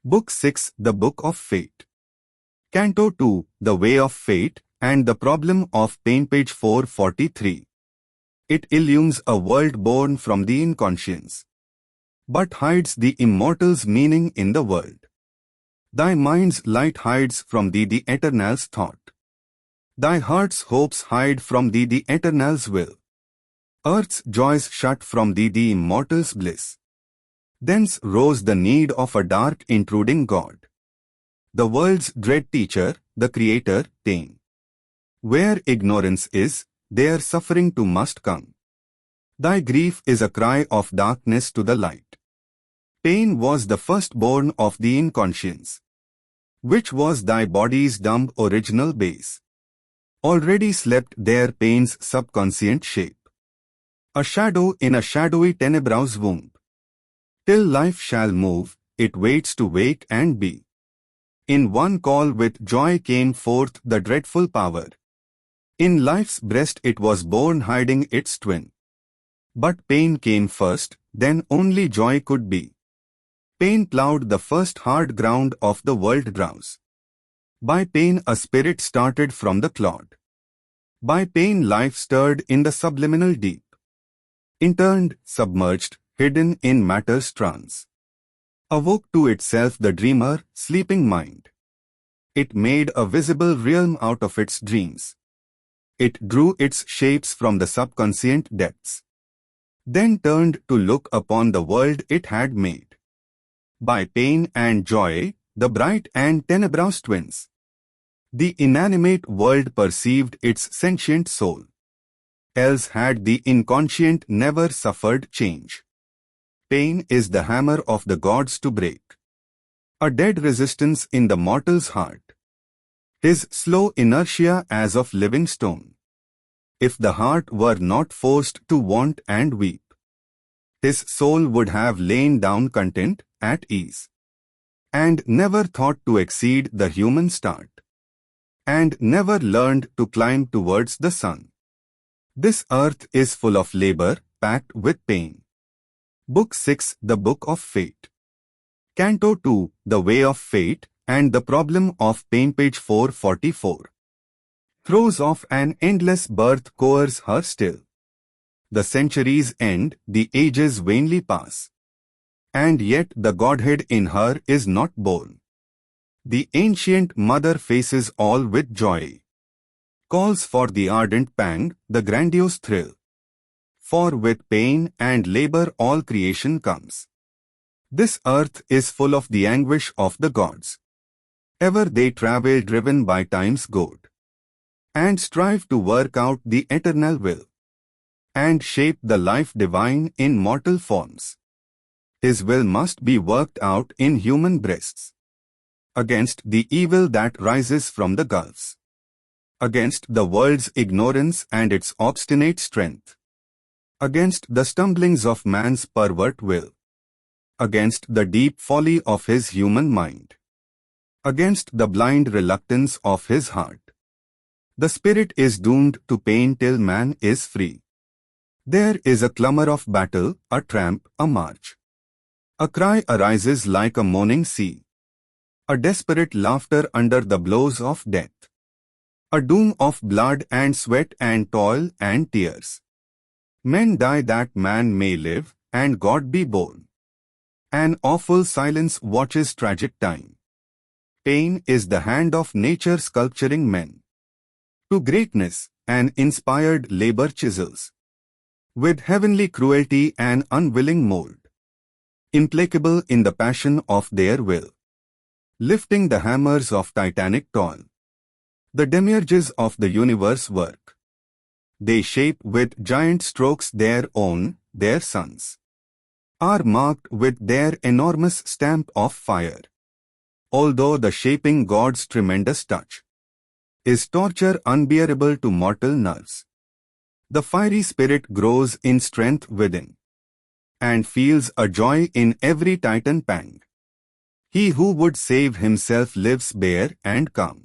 Book 6, The Book of Fate. Canto 2, The Way of Fate and the Problem of Pain, page 443. It illumes a world born from the inconscience, but hides the immortal's meaning in the world. Thy mind's light hides from thee the eternal's thought. Thy heart's hopes hide from thee the eternal's will. Earth's joys shut from thee the immortal's bliss. Thence rose the need of a dark intruding God, the world's dread teacher, the creator, pain. Where ignorance is, there suffering too must come. Thy grief is a cry of darkness to the light. Pain was the firstborn of the inconscience, which was thy body's dumb original base. Already slept there pain's subconscient shape, a shadow in a shadowy tenebrous womb. Till life shall move, it waits to wake and be. In one call with joy came forth the dreadful power. In life's breast it was born hiding its twin. But pain came first, then only joy could be. Pain ploughed the first hard ground of the world drowse. By pain a spirit started from the clod. By pain life stirred in the subliminal deep. Interned, submerged, hidden in matter's trance. Awoke to itself the dreamer, sleeping mind. It made a visible realm out of its dreams. It drew its shapes from the subconscient depths. Then turned to look upon the world it had made. By pain and joy, the bright and tenebrous twins, the inanimate world perceived its sentient soul. Else had the inconscient never suffered change. Pain is the hammer of the gods to break, a dead resistance in the mortal's heart, his slow inertia as of living stone. If the heart were not forced to want and weep, his soul would have lain down content, at ease, and never thought to exceed the human start, and never learned to climb towards the sun. This earth is full of labor, packed with pain. Book 6, The Book of Fate. Canto 2, The Way of Fate and the Problem of Pain, page 444. Throes of an endless birth coerce her still. The centuries end, the ages vainly pass. And yet the Godhead in her is not born. The ancient mother faces all with joy. Calls for the ardent pang, the grandiose thrill. For with pain and labor all creation comes. This earth is full of the anguish of the gods. Ever they travel driven by time's goad, and strive to work out the eternal will, and shape the life divine in mortal forms. His will must be worked out in human breasts, against the evil that rises from the gulfs, against the world's ignorance and its obstinate strength, against the stumblings of man's pervert will, against the deep folly of his human mind, against the blind reluctance of his heart. The spirit is doomed to pain till man is free. There is a clamor of battle, a tramp, a march. A cry arises like a moaning sea, a desperate laughter under the blows of death, a doom of blood and sweat and toil and tears. Men die that man may live, and God be born. An awful silence watches tragic time. Pain is the hand of nature sculpturing men to greatness, and inspired labor chisels, with heavenly cruelty and unwilling mold, implacable in the passion of their will, lifting the hammers of titanic toil. The demiurges of the universe work. They shape with giant strokes their sons are marked with their enormous stamp of fire. Although the shaping God's tremendous touch is torture unbearable to mortal nerves, the fiery spirit grows in strength within, and feels a joy in every titan pang. He who would save himself lives bare and calm.